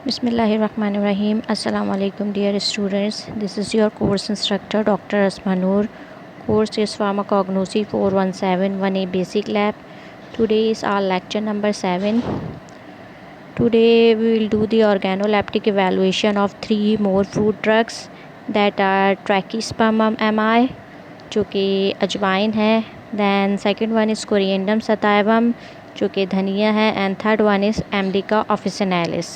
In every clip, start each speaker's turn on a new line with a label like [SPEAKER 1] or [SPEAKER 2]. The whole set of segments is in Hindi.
[SPEAKER 1] Bismillahirrahmanirrahim. Assalamu alaikum dear students. This is your course instructor Dr. Asma Noor. Course is Pharmacognosy 417 1A Basic Lab. Today is our lecture number 7. Today we will do the organoleptic evaluation of 3 more fruit drugs that are Trachyspumum mi, जो कि अजवाइन है. Then second one is Coriandrum sativum, जो कि धनिया है. And third one is Emdica officinalis.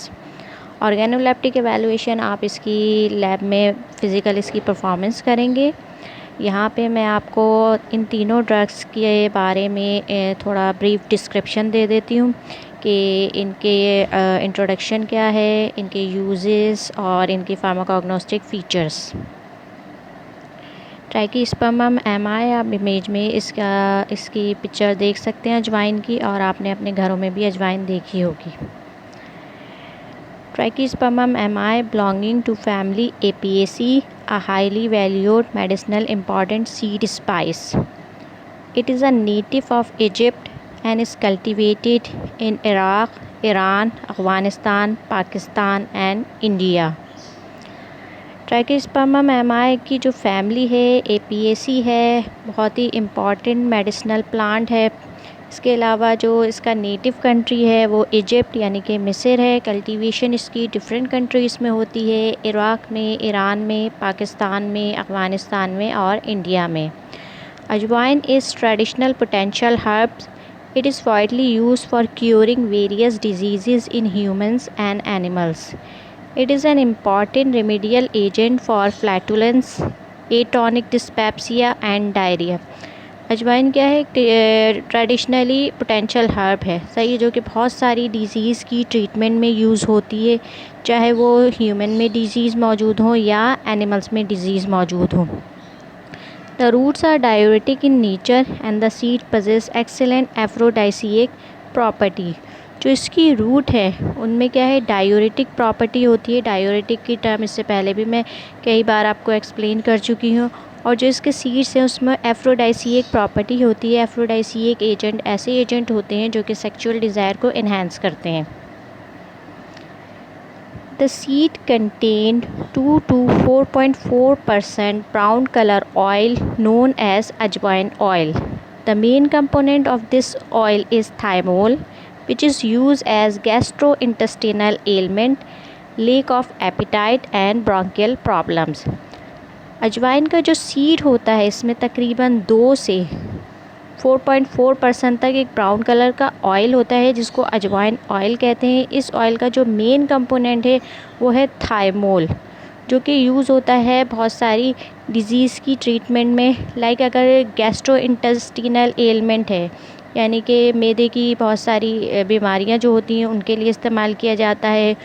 [SPEAKER 1] Organoleptic evaluation आप इसकी लैब में फ़िज़िकल इसकी परफॉर्मेंस करेंगे. यहाँ पे मैं आपको इन तीनों ड्रग्स के बारे में थोड़ा ब्रीफ डिस्क्रिप्शन दे देती हूँ कि इनके इंट्रोडक्शन क्या है, इनके यूजेस और इनके फार्माकोग्नोस्टिक फ़ीचर्स. ट्राइकीस्पर्मम mi आप इमेज में इसकी पिक्चर देख सकते हैं अजवाइन की, और आपने अपने घरों में भी अजवाइन देखी होगी. Trachyspumum mi belonging to family Apiaceae, a highly valued medicinal important seed spice. It is a native of Egypt and is cultivated in Iraq, Iran, Afghanistan, Pakistan and India. Trachyspumum mi की जो फैमिली है Apiaceae है, बहुत ही इम्पॉर्टेंट मेडिसिनल प्लांट है. इसके अलावा जो इसका नेटिव कंट्री है वो इजिप्ट यानी कि मिस्र है. कल्टीवेशन इसकी डिफरेंट कंट्रीज़ में होती है, इराक़ में, ईरान में, पाकिस्तान में, अफ़गानिस्तान में और इंडिया में. अजवाइन is traditional potential herbs. It is widely use for curing various disease in humans and animals. It is an important remedial agent for flatulence, atonic dyspepsia and diarrhoea. अजवाइन क्या है, ट्रेडिशनली पोटेंशियल हर्ब है, सही है, जो कि बहुत सारी डिज़ीज़ की ट्रीटमेंट में यूज़ होती है, चाहे वो ह्यूमन में डिज़ीज़ मौजूद हो या एनिमल्स में डिज़ीज़ मौजूद हो. The roots are diuretic in nature and the seed possess excellent aphrodisiac property. जो इसकी रूट है उनमें क्या है, डायूरेटिक प्रॉपर्टी होती है. डायूरेटिक की टर्म इससे पहले भी मैं कई बार आपको एक्सप्लेन कर चुकी हूँ. और जो इसके सीड्स हैं उसमें एफ्रोडाइसिएक प्रॉपर्टी होती है. एफ्रोडाइसिएक एजेंट ऐसे एजेंट होते हैं जो कि सेक्सुअल डिज़ायर को इन्हांस करते हैं. The seed contain 2 to 4.4% brown colour oil known as ajwain oil. The main component of this oil is thymol which is used as gastrointestinal ailment, lack of appetite and bronchial problems. अजवाइन का जो सीड होता है इसमें तकरीबन 2 से 4.4% तक एक ब्राउन कलर का ऑयल होता है जिसको अजवाइन ऑयल कहते हैं. इस ऑयल का जो मेन कंपोनेंट है वो है थाइमोल, जो कि यूज़ होता है बहुत सारी डिज़ीज़ की ट्रीटमेंट में. लाइक अगर गैस्ट्रोइंटेस्टिनल एलिमेंट है यानी कि मैदे की बहुत सारी बीमारियां जो होती हैं उनके लिए इस्तेमाल किया जाता है.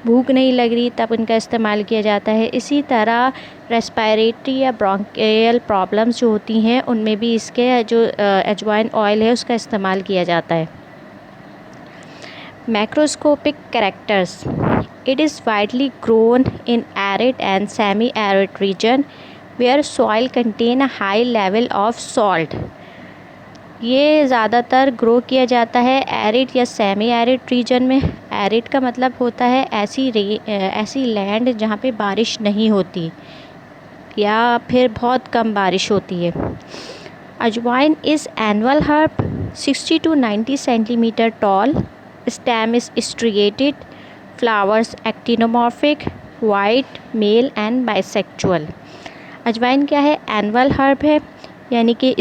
[SPEAKER 1] भूख नहीं लग रही तब उनका इस्तेमाल किया जाता है. इसी तरह रेस्पिरेटरी या ब्रोंकियल प्रॉब्लम्स जो होती हैं उनमें भी इसके जो अजवाइन ऑयल है उसका इस्तेमाल किया जाता है. Macroscopic characters. It is widely grown in arid and semi arid region where soil contain a high level of salt. ये ज़्यादातर ग्रो किया जाता है एरिड या सेमी एरिड रीजन में. एरिड का मतलब होता है ऐसी लैंड जहाँ पे बारिश नहीं होती या फिर बहुत कम बारिश होती है. अजवाइन is annual herb 60 to 90 centimetre toll. Stem is striated. Flowers actinomorphic, white, male and bisexual. अजवाइन क्या है, एनुअल हर्ब है, यानी कि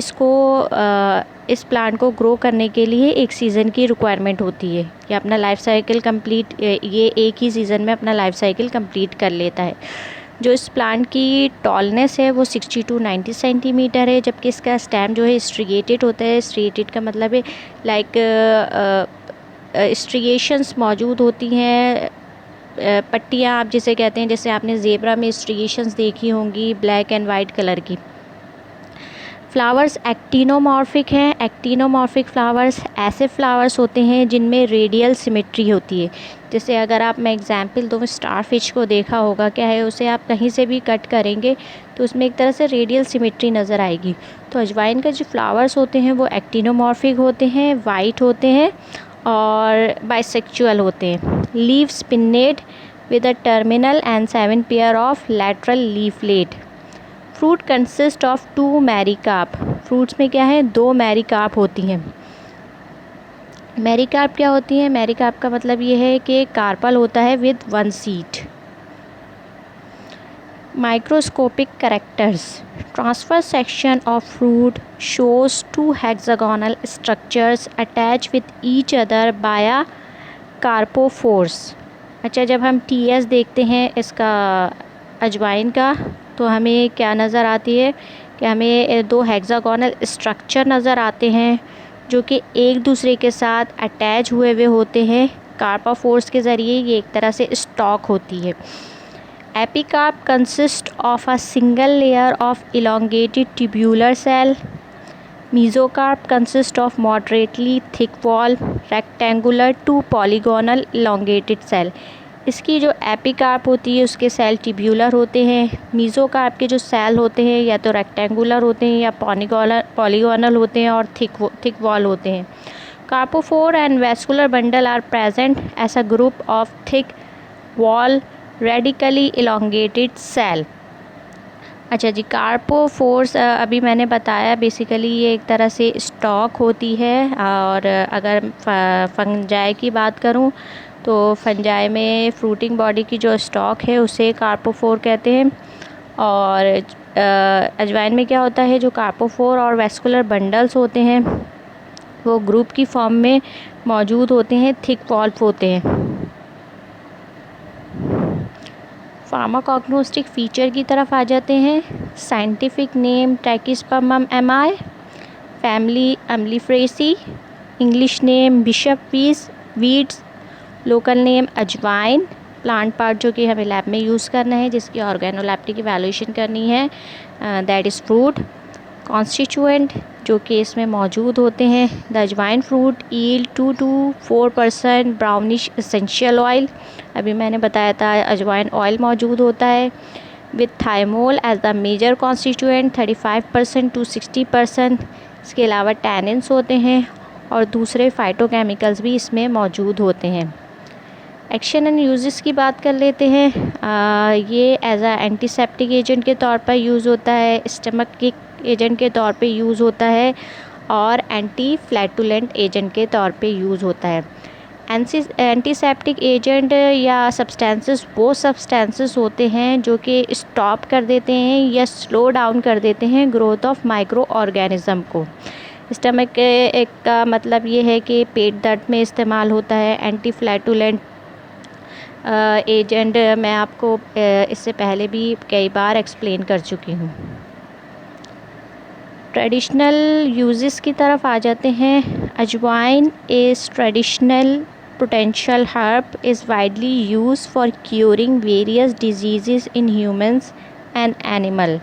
[SPEAKER 1] इस प्लांट को ग्रो करने के लिए एक सीज़न की रिक्वायरमेंट होती है. ये अपना लाइफ साइकिल कंप्लीट ये एक ही सीज़न में अपना लाइफ साइकिल कंप्लीट कर लेता है. जो इस प्लांट की टॉलनेस है वो 60 to 90 सेंटीमीटर है, जबकि इसका स्टेम जो है स्ट्रिएटेड होता है. स्ट्रिएटेड का मतलब है लाइक स्ट्रिएशंस मौजूद होती हैं, पट्टियाँ आप जिसे कहते हैं, जैसे आपने ज़ेब्रा में स्ट्रिएशंस देखी होंगी ब्लैक एंड वाइट कलर की. फ्लावर्स एक्टिनोमॉर्फिक हैं. एक्टिनोमॉर्फिक फ्लावर्स ऐसे फ्लावर्स होते हैं जिनमें रेडियल सिमेट्री होती है. जैसे अगर आप मैं एग्जांपल दूँ, स्टार फिश को देखा होगा, क्या है, उसे आप कहीं से भी कट करेंगे तो उसमें एक तरह से रेडियल सिमेट्री नज़र आएगी. तो अजवाइन का जो फ्लावर्स होते हैं वो एक्टिनोमॉर्फिक होते हैं, वाइट होते हैं और बाइसेक्चुअल होते हैं. Leaves pinnate with a terminal and 7 pair of lateral leaflet. Fruit consist of 2 mericarp. Fruits में क्या है, 2 मैरीकार्प होती हैं. मैरीकार्प क्या होती है? मैरीकार्प का मतलब ये है कि कार्पल होता है with 1 seed. Microscopic characters. Transverse section of fruit shows 2 hexagonal structures attached with each other by a carpophores. अच्छा, जब हम TS देखते हैं इसका अजवाइन का, तो हमें क्या नज़र आती है कि हमें 2 हेक्सागोनल स्ट्रक्चर नज़र आते हैं जो कि एक दूसरे के साथ अटैच हुए होते हैं कार्पोफोर्स के ज़रिए. ये एक तरह से स्टॉक होती है. Epicarp consists of a single layer of elongated tubular cell. Mesocarp consists of moderately thick wall, rectangular to polygonal elongated cell. इसकी जो एपिकार्प होती है उसके सेल ट्यूब्यूलर होते हैं. मीज़ोकार्प के जो सेल होते हैं या तो रेक्टेंगुलर होते हैं या पॉलीगोनल होते हैं और थिक वॉल होते हैं. Carpophore and vascular bundle are present as a group of thick wall radically elongated cell. अच्छा जी, कार्पोफोर्स अभी मैंने बताया बेसिकली ये एक तरह से स्टॉक होती है. और अगर फंजाई की बात करूं तो फंजाई में फ्रूटिंग बॉडी की जो स्टॉक है उसे कार्पोफोर कहते हैं. और अजवाइन में क्या होता है, जो कार्पोफोर और वैस्कुलर बंडल्स होते हैं वो ग्रुप की फॉर्म में मौजूद होते हैं, थिक वॉल्व होते हैं. फार्माकोग्नोस्टिक फ़ीचर की तरफ आ जाते हैं. Scientific name Trachyspermum ammi, family Umbelliferae, English name bishop weeds, local name ajwain. Plant part जो कि हमें लैब में यूज़ करना है, जिसकी ऑर्गेनोलैप्टिक इवैल्यूएशन करनी है, दैट इज़ फ्रूट. कॉन्स्टिट्यूएंट जो कि इसमें मौजूद होते हैं, the ajwain fruit yield 2 to 4% brownish essential oil. अभी मैंने बताया था अजवाइन ऑयल मौजूद होता है with thymol as the major constituent 35% to 60%. इसके अलावा टैनिन्स होते हैं और दूसरे फाइटोकेमिकल्स भी इसमें मौजूद होते हैं. एक्शन एंड यूजेस की बात कर लेते हैं. ये एज अ एंटीसेप्टिक एजेंट के तौर पर यूज़ होता है, स्टमक किक एजेंट के तौर पे यूज़ होता है और एंटी फ्लैटुलेंट एजेंट के तौर पे यूज़ होता है. एंटीसेप्टिक एजेंट या सब्सटेंसेस वो सब्सटेंसेस होते हैं जो कि स्टॉप कर देते हैं या स्लो डाउन कर देते हैं ग्रोथ ऑफ माइक्रो ऑर्गेनिज़म को. स्टमक एक का मतलब ये है कि पेट दर्द में इस्तेमाल होता है. एंटी फ्लैटुलेंट एजेंट मैं आपको इससे पहले भी कई बार एक्सप्लेन कर चुकी हूँ. ट्रेडिशनल यूजेस की तरफ आ जाते हैं. अजवाइन is traditional potential herb is widely used for curing various diseases in humans and animal.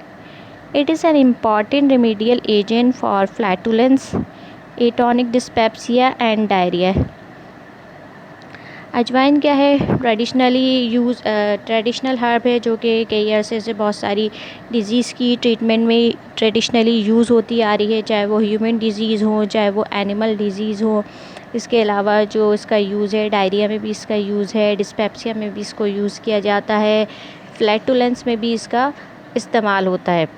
[SPEAKER 1] It is an important remedial agent for flatulence, atonic dyspepsia and diarrhea. अजवाइन क्या है? ट्रेडिशनल हर्ब है जो कि कई अरसे से बहुत सारी डिज़ीज़ की ट्रीटमेंट में ट्रेडिशनली यूज़ होती आ रही है, चाहे वो ह्यूमन डिज़ीज़ हो चाहे वो एनिमल डिज़ीज़ हो. इसके अलावा जो इसका यूज़ है, डायरिया में भी इसका यूज़ है, डिस्पेप्सिया में भी इसको यूज़ किया जाता है, फ्लैटुलेंस में भी इसका इस्तेमाल होता है.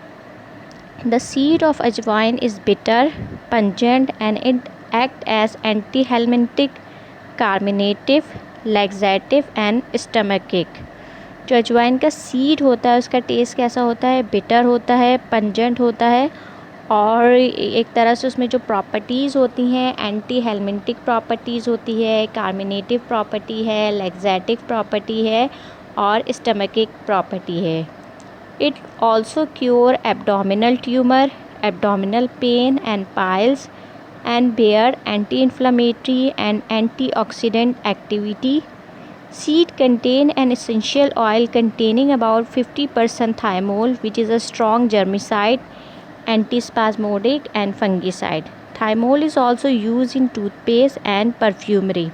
[SPEAKER 1] The seed of ajwain is bitter, pungent and it act as anti helmintic, carminative, laxative and stomachic. जो अजवाइन का सीड होता है उसका टेस्ट कैसा होता है? बिटर होता है, पंजेंट होता है और एक तरह से उसमें जो प्रॉपर्टीज़ होती हैं एंटी हेलमिंटिक प्रॉपर्टीज़ होती है, कार्मिनेटिव प्रॉपर्टी है, लैक्सेटिव प्रॉपर्टी है और स्टमकिक प्रॉपर्टी है. It also cure abdominal tumour, abdominal pain and piles and bear anti-inflammatory and antioxidant activity. Seed contain an essential oil containing about 50% thymol, which is a strong germicide, antispasmodic and fungicide. Thymol is also used in toothpaste and perfumery.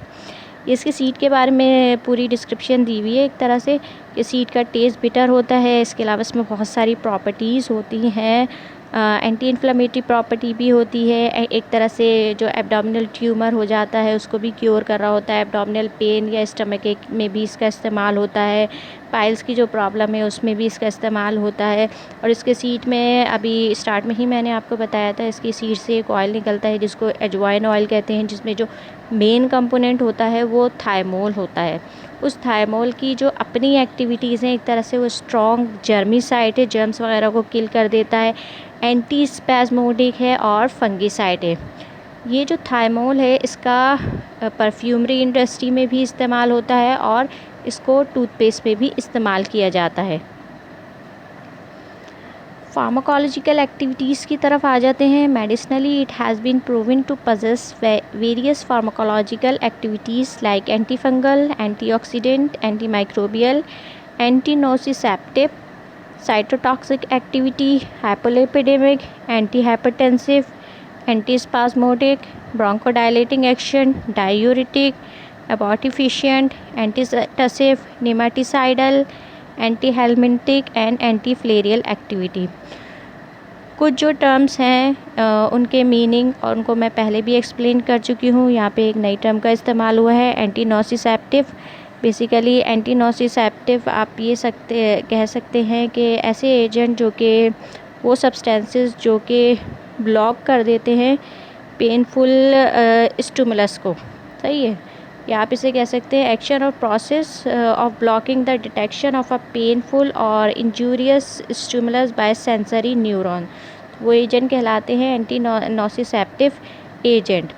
[SPEAKER 1] इसके सीड के बारे में पूरी डिस्क्रिप्शन दी हुई है एक तरह से कि सीड का टेस्ट बिटर होता है. इसके अलावा इसमें बहुत सारी प्रॉपर्टीज़ होती हैं एंटी इन्फ्लेमेटरी प्रॉपर्टी भी होती है। एक तरह से जो एब्डोमिनल ट्यूमर हो जाता है उसको भी क्योर कर रहा होता है। एब्डोमिनल पेन या स्टमक एक में भी इसका इस्तेमाल होता है। पाइल्स की जो प्रॉब्लम है उसमें भी इसका इस्तेमाल होता है। और इसके सीड में अभी स्टार्ट में ही मैंने आपको बताया था, इसकी सीड से एक ऑयल निकलता है जिसको अजवाइन ऑयल कहते हैं, जिसमें जो मेन कंपोनेंट होता है वो थायमोल होता है। उस थायमोल की जो अपनी एक्टिविटीज़ हैं, एक तरह से वो स्ट्रॉन्ग जर्मीसाइड है, जर्म्स वगैरह को किल कर देता है, एंटी स्पैस्मोडिक है और फंगीसाइड है। ये जो थायमोल है इसका परफ्यूमरी इंडस्ट्री में भी इस्तेमाल होता है और इसको टूथपेस्ट में भी इस्तेमाल किया जाता है। फार्माकोलॉजिकल एक्टिविटीज़ की तरफ आ जाते हैं। Medicinally it has been proven to possess various pharmacological activities like anti fungal, antioxidant, anti microbial, anti nociceptive, cytotoxic activity, hypolipidemic, anti hypertensive, anti spasmodic, bronchodilating action, diuretic, abortifacient, antitussive, nematicidal, anti helmintic and anti filarial activity. कुछ जो टर्म्स हैं उनके मीनिंग और उनको मैं पहले भी एक्सप्लेन कर चुकी हूँ। यहाँ पे एक नई टर्म का इस्तेमाल हुआ है, एंटी नोसिसेप्टिव। बेसिकली एंटी नोसिसेप्टिव आप ये कह सकते हैं कि ऐसे एजेंट जो कि वो सब्सटेंसेस जो कि ब्लॉक कर देते हैं पेनफुल स्टिमुलस को, सही है। या आप इसे कह सकते हैं एक्शन और process of blocking the detection of a painful और injurious stimulus by sensory neuron. वो एजेंट कहलाते हैं एंटी नोसिसेप्टिव एजेंट।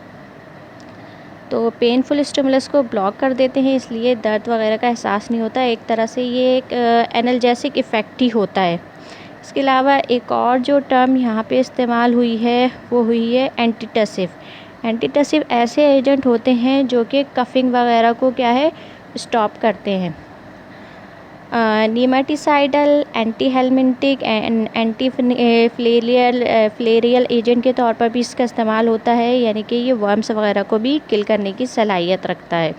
[SPEAKER 1] तो पेनफुल स्टिमुलस को ब्लॉक कर देते हैं, इसलिए दर्द वगैरह का एहसास नहीं होता। एक तरह से ये एक एनाल्जेसिक इफ़ेक्ट ही होता है। इसके अलावा एक और जो टर्म यहाँ पे इस्तेमाल हुई है वो हुई है एंटीटसिव। एंटीटसिव ऐसे एजेंट होते हैं जो कि कफिंग वगैरह को क्या है स्टॉप करते हैं। नेमाटिसाइडल, anti helmintic and anti फ्लेरियल agent के तौर पर भी इसका इस्तेमाल होता है, यानी कि ये वर्म्स वगैरह को भी किल करने की सलाहियत रखता है।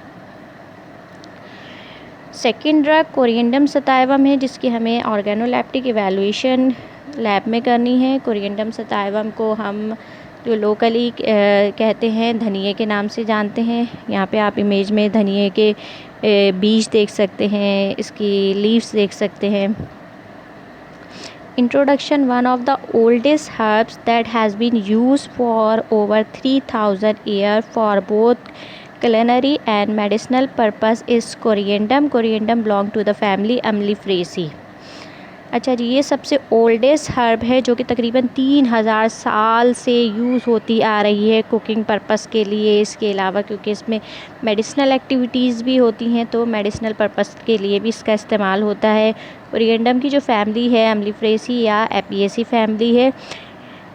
[SPEAKER 1] सेकेंड ड्रग कोरिएंडम सताइवम है, जिसकी हमें ऑर्गेनोलेप्टिक इवैल्यूएशन लैब में करनी है। कोरिएंडम सताइवम को हम जो लोकली कहते हैं धनिए के नाम से जानते हैं। यहाँ पे आप इमेज में धनिए के बीज देख सकते हैं, इसकी लीव्स देख सकते हैं। Introduction, one of the oldest herbs that has been used for over 3000 year for both culinary and medicinal purpose is coriandum. Coriandum belong to the family Amyliferaceae। अच्छा जी, ये सबसे ओल्डेस्ट हर्ब है जो कि तकरीबन 3000 साल से यूज़ होती आ रही है कुकिंग पर्पस के लिए। इसके अलावा क्योंकि इसमें मेडिसिनल एक्टिविटीज़ भी होती हैं तो मेडिसिनल पर्पस के लिए भी इसका इस्तेमाल होता है। कोरिएंडम की जो फैमिली है Amyliferaceae या एपिएसी फैमिली है।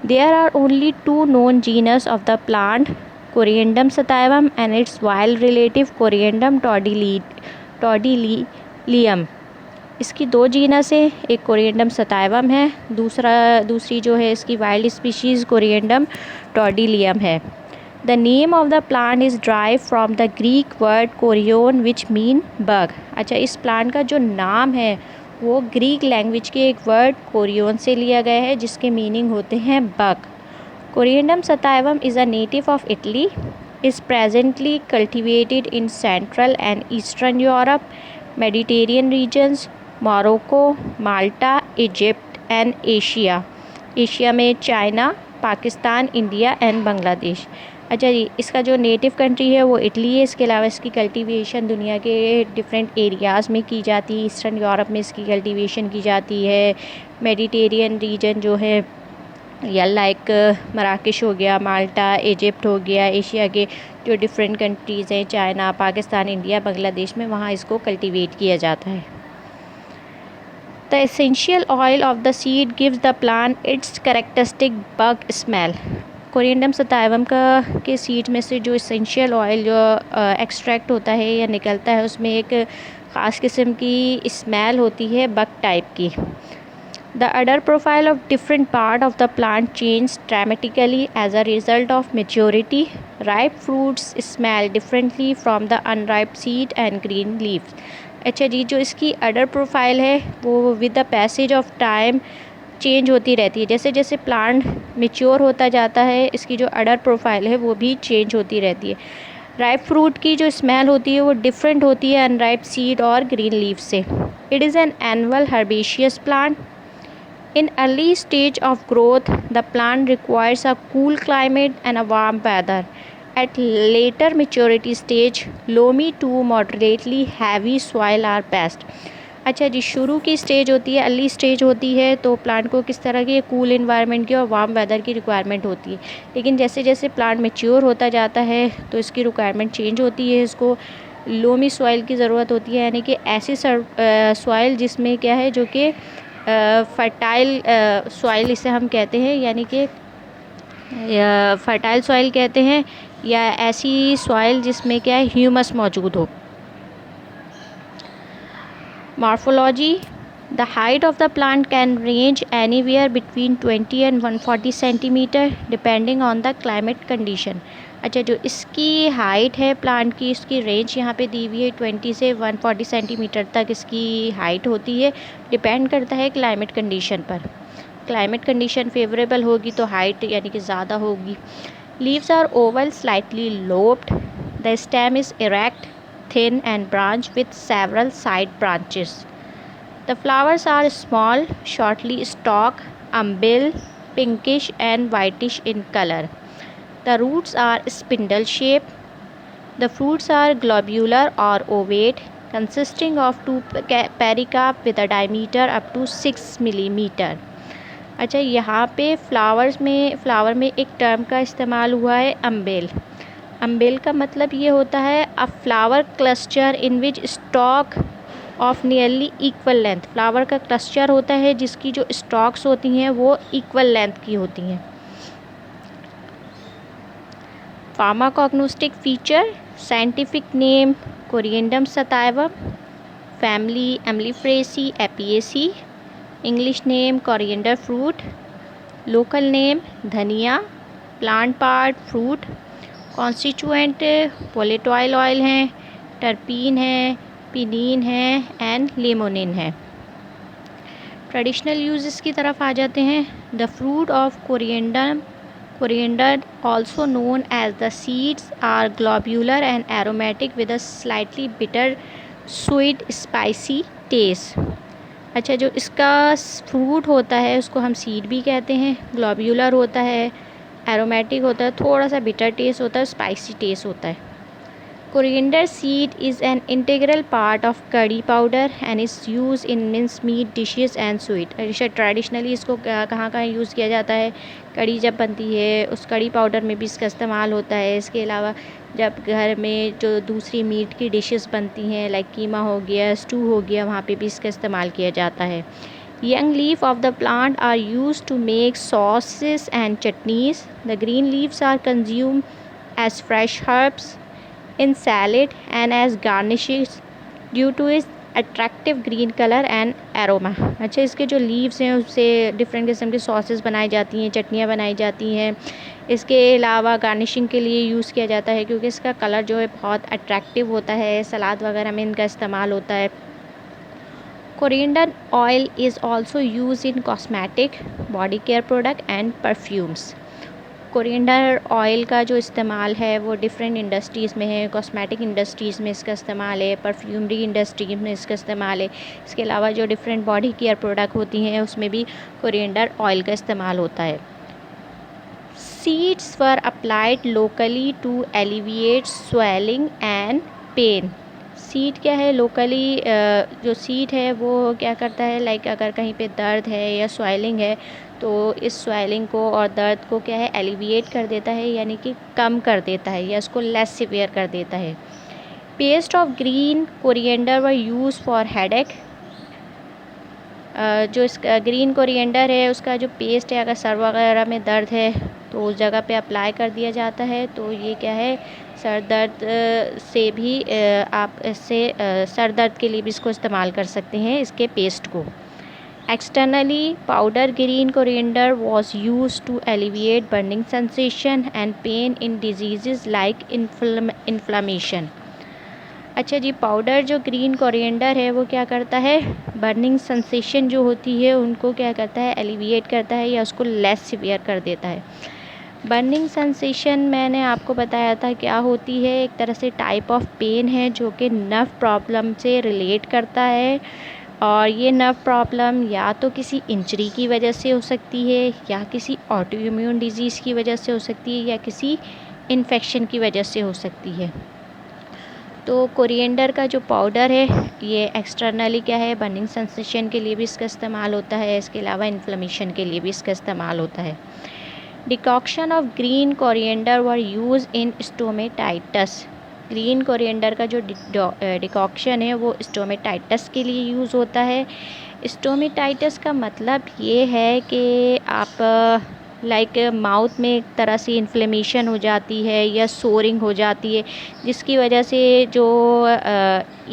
[SPEAKER 1] There are only 2 known genus of the plant, Coriandum sativum and its wild relative Coriandum tordillium। इसकी 2 जीनस है, एक कोरिएंडम सताइवम है, दूसरी जो है इसकी वाइल्ड स्पीशीज़ कोरिएंडम टॉर्डिलियम है। The name of the plant is drive from the Greek word chorion which mean bug. अच्छा, इस प्लांट का जो नाम है वो ग्रीक लैंग्वेज के एक वर्ड कोरियोन से लिया गया है जिसके मीनिंग होते हैं bug. Coriandum sativum is a native of Italy, is presently cultivated in Central and Eastern Europe, Mediterranean regions, Morocco, Malta, Egypt and Asia। Asia में China, Pakistan, India and Bangladesh. अच्छा जी, इसका जो नेटिव कंट्री है वो इटली है। इसके अलावा इसकी कल्टीवेशन दुनिया के डिफरेंट एरियाज़ में की जाती है। ईस्टर्न यूरोप में इसकी कल्टीवेशन की जाती है। मेडिटेरियन रीजन जो है या लाइक मराकश हो गया, माल्टा, इजिप्ट हो गया, एशिया के जो डिफरेंट कंट्रीज़ हैं चाइना, पाकिस्तान, इंडिया, बांग्लादेश में, वहाँ इसको कल्टीवेट किया जाता है। The essential oil of the seed gives the plant its characteristic bug smell. Coriandrum sativum के सीड में से जो एसेंशियल ऑयल जो एक्सट्रैक्ट होता है या निकलता है उसमें एक ख़ास किस्म की स्मेल होती है बग टाइप की। The odor profile of different part of the plant changes dramatically as a result of maturity. Ripe fruits smell differently from the unripe seed and green leaves। अच्छा जी, जो इसकी odor profile है वो with the passage of time change होती रहती है। जैसे जैसे प्लांट मेच्योर होता जाता है इसकी जो अडर प्रोफाइल है वो भी चेंज होती रहती है। राइप फ्रूट की जो स्मेल होती है वो डिफरेंट होती है अनराइप सीड और ग्रीन लीफ से। It is an annual herbaceous plant. In early stage of growth, the plant requires a cool climate and a warm weather. At later maturity stage, loamy to moderately heavy soil are best. अच्छा जी, शुरू की स्टेज होती है, अर्ली स्टेज होती है, तो प्लांट को किस तरह की कूल इन्वायरमेंट की और वार्म वेदर की रिक्वायरमेंट होती है। लेकिन जैसे जैसे प्लांट मेच्योर होता जाता है तो इसकी रिक्वायरमेंट चेंज होती है। इसको लोमी सॉइल की ज़रूरत होती है, यानी कि ऐसी सॉइल जिसमें क्या है जो कि फर्टाइल सॉइल इसे हम कहते हैं, यानी कि फर्टाइल सॉइल कहते हैं, या ऐसी सॉइल जिसमें क्या है ह्यूमस मौजूद हो। Morphology, the height of the plant can range anywhere between 20 and 140 centimetre depending on the climate condition. अच्छा, जो इसकी हाइट है प्लांट की, इसकी रेंज यहाँ पे दी हुई है 20 से 140 सेंटीमीटर तक इसकी हाइट होती है। डिपेंड करता है क्लाइमेट कंडीशन पर। क्लाइमेट कंडीशन फेवरेबल होगी तो हाइट यानी कि ज़्यादा होगी। Leaves are oval slightly lobed. The stem is erect, thin and branch with several side branches. The flowers are small, shortly stalked, umbel, pinkish and whitish in color. The roots are spindle shaped. The fruits are globular or ovate, consisting of two pericarp with a diameter up to 6 millimeter. अच्छा, यहाँ पे फ्लावर में एक टर्म का इस्तेमाल हुआ है अम्बेल। अम्बेल का मतलब ये होता है अ flower cluster in which stock of nearly equal length. Flower का क्लस्टर होता है जिसकी जो स्टॉक्स होती हैं वो इक्वल लेंथ की होती हैं। Pharmacognostic feature, scientific name Coriandrum sativum, family Umbelliferae Apiaceae, English name coriander fruit, local name dhania, plant part fruit, constituent volatile oil हैं, टर्पीन है, पिनीन है एंड लेमोनिन है। ट्रेडिशनल यूजेस की तरफ आ जाते हैं। The fruit of coriander also known as the seeds are globular and aromatic with a slightly bitter sweet spicy taste. अच्छा, जो इसका फ्रूट होता है उसको हम सीड भी कहते हैं। ग्लोब्यूलर होता है, एरोमेटिक होता है, थोड़ा सा बिटर टेस्ट होता है, स्पाइसी टेस्ट होता है। Coriander seed is an integral part of curry powder and is use in mince meat dishes and sweet. Traditionally इसको कहाँ कहाँ यूज़ किया जाता है, कड़ी जब बनती है उस कड़ी पाउडर में भी इसका इस्तेमाल होता है। इसके अलावा जब घर में जो दूसरी मीट की डिशेस बनती हैं लाइक कीमा हो गया, स्टू हो गया, वहाँ पे भी इसका इस्तेमाल किया जाता है। Young leaf of the plant are used to make sauces and chutneys. The green leaves are consumed as fresh herbs in salad and as garnishes due to its attractive green color and aroma. अच्छा, इसके जो लीव्स हैं उससे डिफरेंट किस्म की सॉसेस बनाई जाती हैं, चटनियाँ बनाई जाती हैं। इसके अलावा गार्निशिंग के लिए यूज़ किया जाता है क्योंकि इसका कलर जो है बहुत अट्रैक्टिव होता है। सलाद वगैरह में इनका इस्तेमाल होता है। Coriander oil is also used in cosmetic, body care product and perfumes. Coriander oil का जो इस्तेमाल है वो डिफरेंट इंडस्ट्रीज़ में है। कॉस्मेटिक इंडस्ट्रीज़ में इसका इस्तेमाल है, परफ्यूमरी इंडस्ट्री में इसका इस्तेमाल है। इसके अलावा जो डिफरेंट बॉडी केयर प्रोडक्ट होती हैं उसमें भी कोरिएंडर ऑयल का इस्तेमाल होता है। Seeds were applied locally to alleviate swelling and pain. Seed क्या है, लोकली जो सीड है वो क्या करता है, लाइक अगर कहीं पे दर्द है या स्वेलिंग है तो इस स्वेलिंग को और दर्द को क्या है एलिविएट कर देता है, यानी कि कम कर देता है या इसको लेस सिवियर कर देता है। Paste of green coriander were use for headache. जो इसका ग्रीन कोरिएंडर है उसका जो पेस्ट है अगर सर वगैरह में दर्द है तो उस जगह पे अप्लाई कर दिया जाता है। तो ये क्या है, सर दर्द से भी आप इससे सर दर्द के लिए भी इसको इस्तेमाल कर सकते हैं, इसके पेस्ट को। Externally powder green coriander was use to alleviate burning sensation and pain in diseases like inflammation. अच्छा जी, पाउडर जो ग्रीन कोरिएंडर है वो क्या करता है, बर्निंग सेंसेशन जो होती है उनको क्या करता है, एलिविएट करता है या उसको लेस सीवियर कर देता है। बर्निंग सेंसेशन मैंने आपको बताया था क्या होती है, एक तरह से टाइप ऑफ पेन है जो कि नर्व प्रॉब्लम से रिलेट करता है, और ये नर्व प्रॉब्लम या तो किसी इंजरी की वजह से हो सकती है, या किसी ऑटोइम्यून डिजीज़ की वजह से हो सकती है, या किसी इन्फेक्शन की वजह से हो सकती है। तो कोरिएंडर का जो पाउडर है ये एक्सटर्नली क्या है, बर्निंग सेंसेशन के लिए भी इसका इस्तेमाल होता है, इसके अलावा इन्फ्लेमेशन के लिए भी इसका इस्तेमाल होता है। Decoction of green coriander were use in stomatitis. Green coriander का जो डिकॉक्शन है वो स्टोमेटाइटस के लिए यूज़ होता है। स्टोमेटाइटस का मतलब ये है कि आप लाइक माउथ में एक तरह से इन्फ्लेमेशन हो जाती है या सोरिंग हो जाती है, जिसकी वजह से जो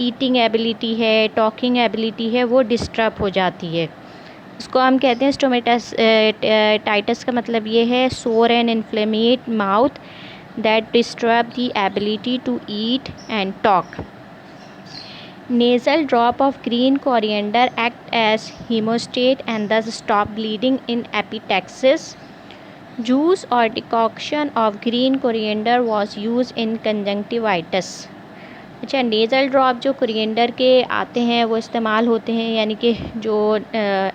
[SPEAKER 1] ईटिंग एबिलिटी है, टॉकिंग एबिलिटी है, वो डिस्टर्ब हो जाती है। इसको हम कहते हैं स्टोमेटस टाइटस का मतलब ये है sore and inflamed mouth that disturb the ability to eat and talk. Nasal drop of green coriander act as hemostat and thus stop bleeding in epistaxis. Juice or decoction of green coriander was used in conjunctivitis. अच्छा, नेज़ल ड्रॉप जो कोरिएंडर के आते हैं वो इस्तेमाल होते हैं, यानी कि जो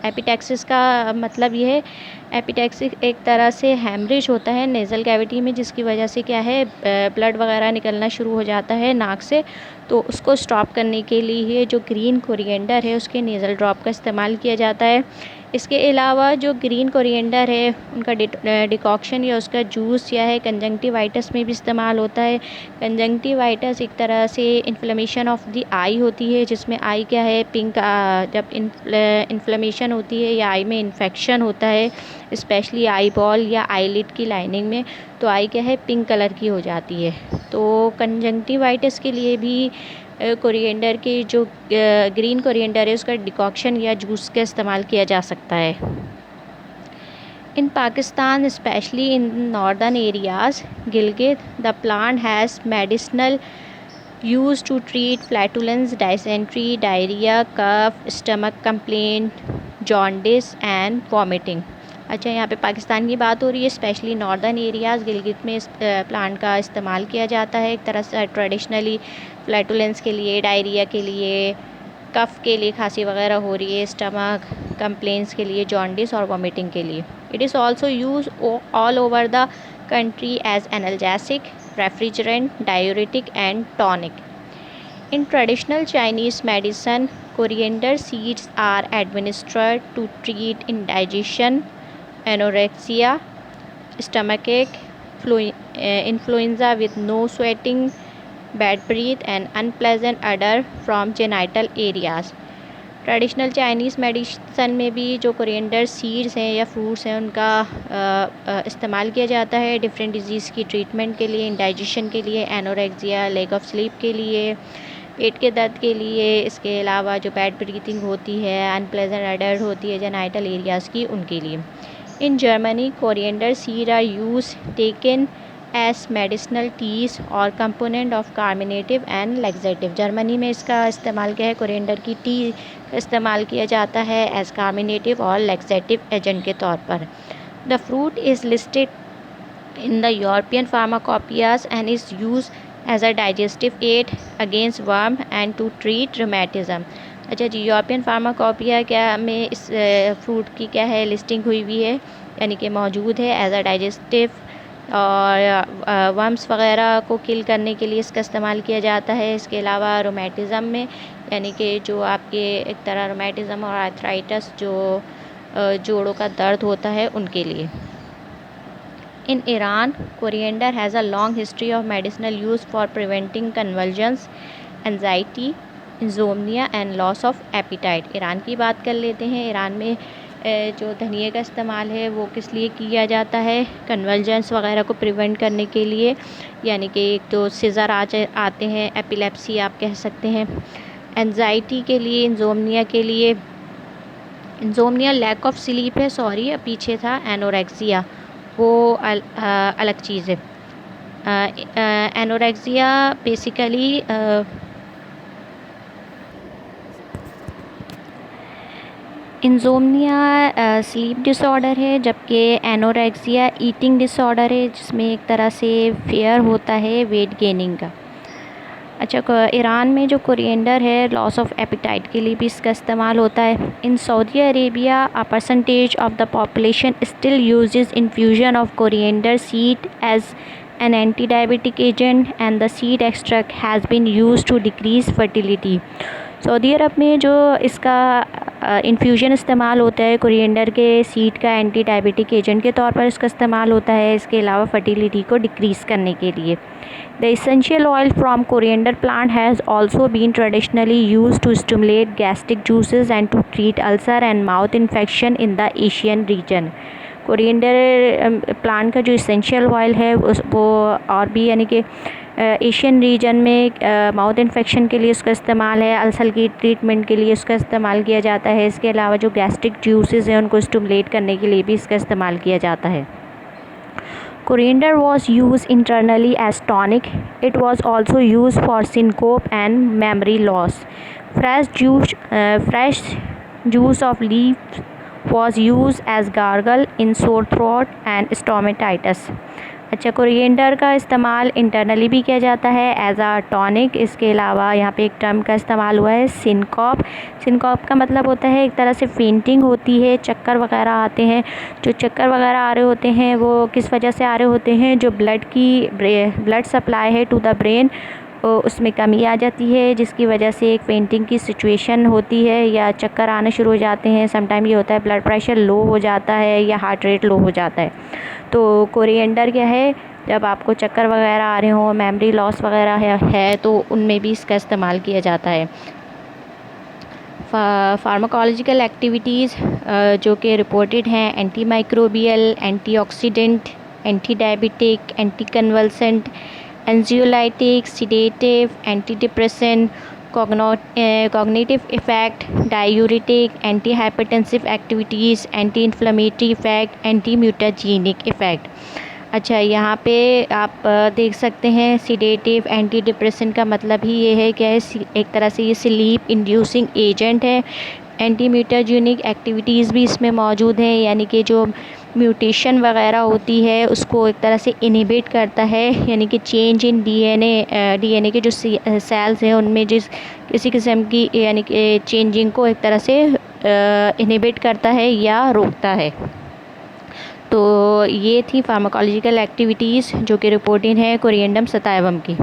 [SPEAKER 1] एपिटैक्सिस का मतलब ये है, एपिटैक्सिस एक तरह से हैमरेज होता है नेज़ल कैविटी में, जिसकी वजह से क्या है, ब्लड वगैरह निकलना शुरू हो जाता है नाक से। तो उसको स्टॉप करने के लिए जो ग्रीन कोरिएंडर है उसके नेज़ल ड्रॉप का इस्तेमाल किया जाता है। इसके अलावा जो ग्रीन कोरिएंडर है उनका डिकॉक्शन या उसका जूस या है कंजंक्टिवाइटिस में भी इस्तेमाल होता है। कंजंक्टिवाइटिस एक तरह से इन्फ्लेमेशन ऑफ द आई होती है, जिसमें आई क्या है, पिंक, जब इन्फ्लेमेशन होती है या आई में इन्फेक्शन होता है, स्पेशली आई बॉल या आईलिड की लाइनिंग में, तो आई क्या है, पिंक कलर की हो जाती है। तो कंजंक्टिवाइटिस के लिए भी कोरिएंडर के जो ग्रीन कोरिएंडर है उसका डिकॉक्शन या जूस का इस्तेमाल किया जा सकता है। In Pakistan, especially in northern areas, Gilgit, the plant has medicinal use to treat flatulence, dysentery, diarrhea, cough, stomach complaint, jaundice and vomiting. अच्छा, यहाँ पे पाकिस्तान की बात हो रही है, स्पेशली नॉर्दर्न एरियाज़ गिलगित में इस प्लांट का इस्तेमाल किया जाता है एक तरह से ट्रेडिशनली, फ्लैटुलेंस के लिए, डायरिया के लिए, कफ़ के लिए, खांसी वगैरह हो रही है, स्टमक कंप्लेंट्स के लिए, जॉन्डिस और वॉमिटिंग के लिए। It is also use all over the country as analgesic, refrigerant, diuretic and tonic. In traditional Chinese medicine, coriander seeds are administered to treat indigestion, anorexia, stomachache, influenza with no sweating, bad breath and unpleasant odor from genital areas. Traditional Chinese medicine में भी जो कोरिएंडर सीड्स हैं या फ्रूट्स हैं उनका इस्तेमाल किया जाता है डिफरेंट डिजीज़ की ट्रीटमेंट के लिए, इंडाइजेशन के लिए, एनोरेक्सिया, लैक ऑफ स्लीप के लिए, पेट के दर्द के लिए। इसके अलावा जो बैड ब्रीथिंग होती है, अनप्लेजेंट अडर होती है जेनाइटल एरियाज़ की, उनके लिए। In Germany, coriander seed are use taken as medicinal teas और component of carminative and laxative. Germany में इसका इस्तेमाल क्या है, कोरिएंडर की टी का इस्तेमाल किया जाता है एज कार्मिनेटिव और लैक्सेटिव एजेंट के तौर पर। The fruit is listed in the European pharmacopoeias and is use as a digestive aid against worm and to treat rheumatism. अच्छा जी, यूरोपियन फार्माकोपिया क्या में इस फ्रूट की क्या है, लिस्टिंग हुई हुई है, यानी कि मौजूद है एज अ डाइजेस्टिव, और वर्म्स वगैरह को किल करने के लिए इसका इस्तेमाल किया जाता है। इसके अलावा रोमेटिज़म में, यानी कि जो आपके एक तरह रोमेटिज़म और आर्थराइटिस जो जोड़ों का दर्द होता है, उनके लिए। In Iran, coriander has a long history of medicinal use for preventing convulsions, anxiety, insomnia and loss of appetite. Iran की बात कर लेते हैं। ईरान में जो धनिए का इस्तेमाल है वो किस लिए किया जाता है, कन्वल्जन्स वगैरह को प्रिवेंट करने के लिए, यानी कि एक तो सीज़र आते हैं, एपिलेप्सी आप कह सकते हैं, एंजाइटी के लिए, इंसोम्निया के लिए। इंसोम्निया लैक ऑफ स्लीप है, सॉरी पीछे था, एनोरेक्सिया वो अलग चीज़ है। Anorexia basically insomnia sleep disorder है, जबकि एनोरेक्सिया ईटिंग डिसऑर्डर है, जिसमें एक तरह से फेयर होता है वेट गेनिंग का। अच्छा, ईरान में जो कोरिएंडर है लॉस ऑफ एपिटाइट के लिए भी इसका इस्तेमाल होता है। In Saudi Arabia a percentage of the population still uses infusion of coriander seed as an anti diabetic agent and the seed extract has been used to decrease fertility. सऊदी अरब में जो इसका इन्फ्यूजन इस्तेमाल होता है कोरिएंडर के सीड का एंटी डायबिटिक एजेंट के तौर पर इसका इस्तेमाल होता है, इसके अलावा फर्टिलिटी को डिक्रीज़ करने के लिए। The essential oil from coriander plant has also been traditionally use to stimulate gastric juices and to treat ulcer and mouth infection in the Asian region. Coriander plant का जो एसेंशियल ऑयल है वो और भी यानी कि एशियन रीजन में माउथ इन्फेक्शन के लिए उसका इस्तेमाल है, अल्सर की ट्रीटमेंट के लिए उसका इस्तेमाल किया जाता है। इसके अलावा जो गैस्ट्रिक जूसेस हैं उनको स्टिमुलेट करने के लिए भी इसका इस्तेमाल किया जाता है। Coriander was used internally as tonic. It was also used for syncope and memory loss. Fresh juice of leaves was used as gargle in sore throat and stomatitis. अच्छा, कोरिएंडर का इस्तेमाल इंटरनली भी किया जाता है एज आ टॉनिक। इसके अलावा यहाँ पे एक टर्म का इस्तेमाल हुआ है सिनकॉप। सिनकॉप का मतलब होता है एक तरह से फेंटिंग होती है, चक्कर वगैरह आते हैं। जो चक्कर वगैरह आ रहे होते हैं वो किस वजह से आ रहे होते हैं, जो ब्लड सप्लाई है टू द ब्रेन उसमें कमी आ जाती है, जिसकी वजह से एक फेंटिंग की सिचुएशन होती है या चक्कर आने शुरू हो जाते हैं। समटाइम ये होता है ब्लड प्रेशर लो हो जाता है या हार्ट रेट लो हो जाता है। तो कोरिएंडर क्या है, जब आपको चक्कर वगैरह आ रहे हों, मेमोरी लॉस वगैरह है तो उनमें भी इसका इस्तेमाल किया जाता है। फार्माकोलॉजिकल एक्टिविटीज़ जो कि रिपोर्टेड हैं, anti microbial, antioxidant, anti diabetic, anti convulsant, anxiolytic, sedative, anti depressant, cognitive effect, diuretic, anti hypertensive activities, anti inflammatory effect, anti mutagenic effect. अच्छा, यहाँ पे आप देख सकते हैं सीडेटिव, एंटी डिप्रेसेंट का मतलब ही ये है कि एक तरह से ये स्लीप इंड्यूसिंग एजेंट है। एंटी म्यूटाजेनिक एक्टिविटीज़ भी इसमें मौजूद हैं, यानी कि जो म्यूटेशन वगैरह होती है उसको एक तरह से इनहिबिट करता है, यानी कि चेंज इन डीएनए के जो सेल्स हैं उनमें जिस किसी किस्म की यानी कि चेंजिंग को एक तरह से इनहिबिट करता है या रोकता है। तो ये थी फार्माकोलॉजिकल एक्टिविटीज़ जो कि रिपोर्टिंग है कोरिएंडम सताइवम की।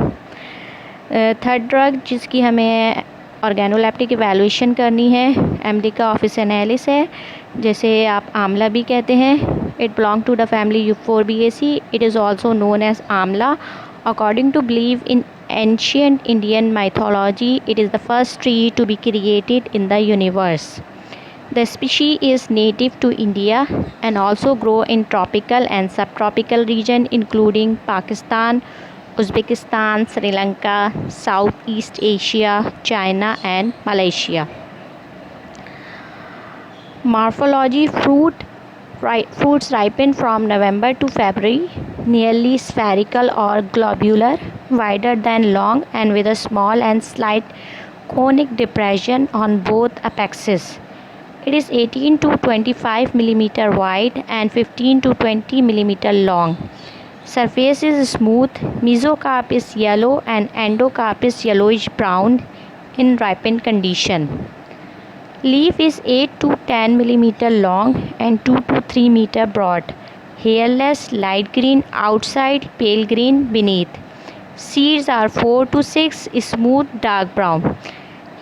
[SPEAKER 1] थर्ड ड्रग जिसकी हमें ऑर्गेनोलेप्टिक इवैल्यूएशन करनी है, अमेरिका ऑफिसिनालिस है, जैसे आप आंवला भी कहते हैं। It belong to the family Euphorbiaceae. It is also known as amla. According to believe in ancient Indian mythology, it is the first tree to be created in the universe. The species is native to India and also grow in tropical and subtropical region including Pakistan, Uzbekistan, Sri Lanka, Southeast Asia, China and Malaysia. Morphology: fruits ripen from November to February, nearly spherical or globular, wider than long and with a small and slight conic depression on both apexes. It is 18 to 25 millimeter wide and 15 to 20 millimeter long. Surface is smooth. Mesocarp is yellow and endocarp is yellowish brown in ripened condition. Leaf is 8 to 10 millimeter long and 2 to 3 meter broad. Hairless, light green outside, pale green beneath. Seeds are 4 to 6, smooth dark brown.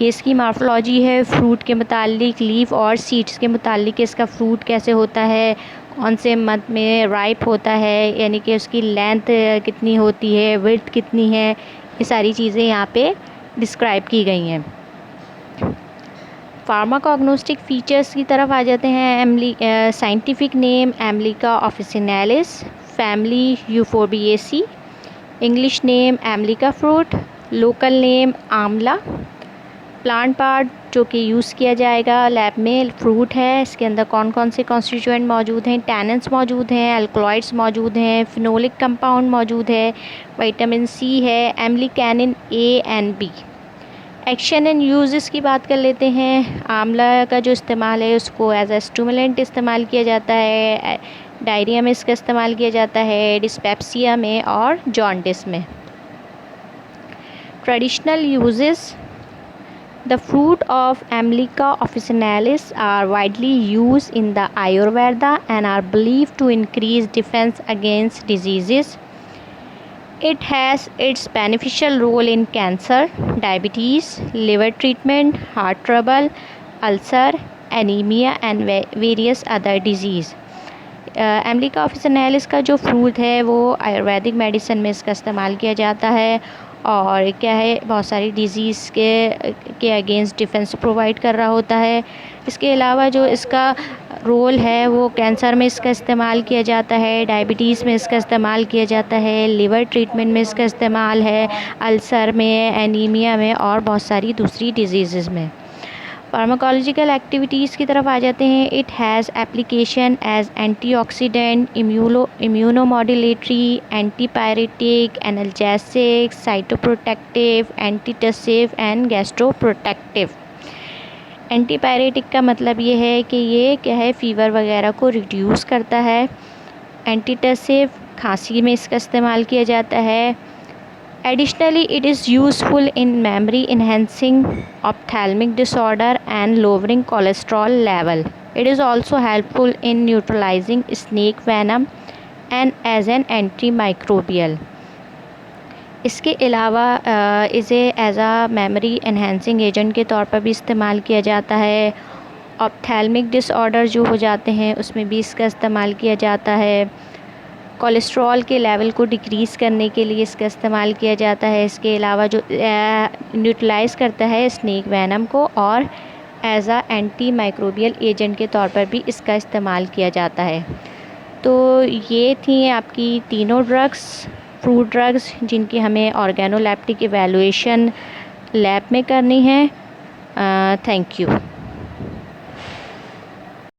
[SPEAKER 1] ये इसकी मार्फोलॉजी है फ्रूट के मुतालिक, लीफ और सीड्स के मुतालिक इसका फ्रूट कैसे होता है, कौन से मंथ में राइप होता है, यानी कि उसकी लेंथ कितनी होती है, विड्थ कितनी है, ये सारी चीज़ें यहाँ पे डिस्क्राइब की गई हैं। फार्माकोग्नोस्टिक फ़ीचर्स की तरफ आ जाते हैं। Scientific name Emblica officinalis, family Euphorbiaceae, English name Emblica fruit, local name amla. Plant part जो कि यूज़ किया जाएगा लैब में, फ्रूट है, इसके अंदर कौन कौन से कॉन्स्टिट्यूएंट मौजूद हैं, टैनिन्स मौजूद हैं, अल्कलॉइड्स मौजूद हैं, फिनोलिक कंपाउंड मौजूद है, विटामिन सी है, emblicanin A and B. Action and use की बात कर लेते हैं। आंवला का जो इस्तेमाल है उसको एज ए स्टिमुलेंट इस्तेमाल किया जाता है। डायरिया में इसका इस्तेमाल किया जाता है, डिस्पेप्सिया में और जॉन्डिस में। Traditional uses. The fruit of Amelica officinalis are widely used in the Ayurveda and are believed to increase defense against diseases. It has its beneficial role in cancer, diabetes, liver treatment, heart trouble, ulcer, anemia and various other disease. Emblica officinalis का जो फ्रूट है वो आयुर्वेदिक मेडिसिन में इसका इस्तेमाल किया जाता है और क्या है, बहुत सारी डिज़ीज़ के अगेंस्ट डिफेंस प्रोवाइड कर रहा होता है। इसके अलावा जो इसका रोल है वो कैंसर में इसका इस्तेमाल किया जाता है, डायबिटीज़ में इसका इस्तेमाल किया जाता है, लिवर ट्रीटमेंट में इसका इस्तेमाल है, अल्सर में, एनीमिया में और बहुत सारी दूसरी डिजीज़ में। फार्माकोलॉजिकल एक्टिविटीज़ की तरफ आ जाते हैं। It has application as antioxidant, immunomodulatory, antipyretic, analgesic, cytoprotective, antitussive and gastroprotective. Antipyretic का मतलब ये है कि ये क्या है, फ़ीवर वगैरह को रिड्यूस करता है। एंटीटसिव, खांसी में इसका इस्तेमाल किया जाता है। Additionally, it is useful in memory enhancing, ophthalmic disorder and lowering cholesterol level. It is also helpful in neutralizing snake venom and as an antimicrobial. इसके अलावा इसे एज आ मेमोरी एनहेंसिंग एजेंट के तौर पर भी इस्तेमाल किया जाता है। ऑप्थेल्मिक डिसऑर्डर जो हो जाते हैं उसमें भी इसका इस्तेमाल किया जाता है। कोलेस्ट्रॉल के लेवल को डिक्रीज़ करने के लिए इसका इस्तेमाल किया जाता है। इसके अलावा जो न्यूट्रलाइज़ करता है स्नेक वेनम को और एज आ एंटी माइक्रोबियल एजेंट के तौर पर भी इसका इस्तेमाल किया जाता है। तो ये थी आपकी तीनों ड्रग्स, फ्रूट ड्रग्स, जिनकी हमें ऑर्गेनोलेप्टिक इवैल्यूएशन लैब में करनी है। Thank you.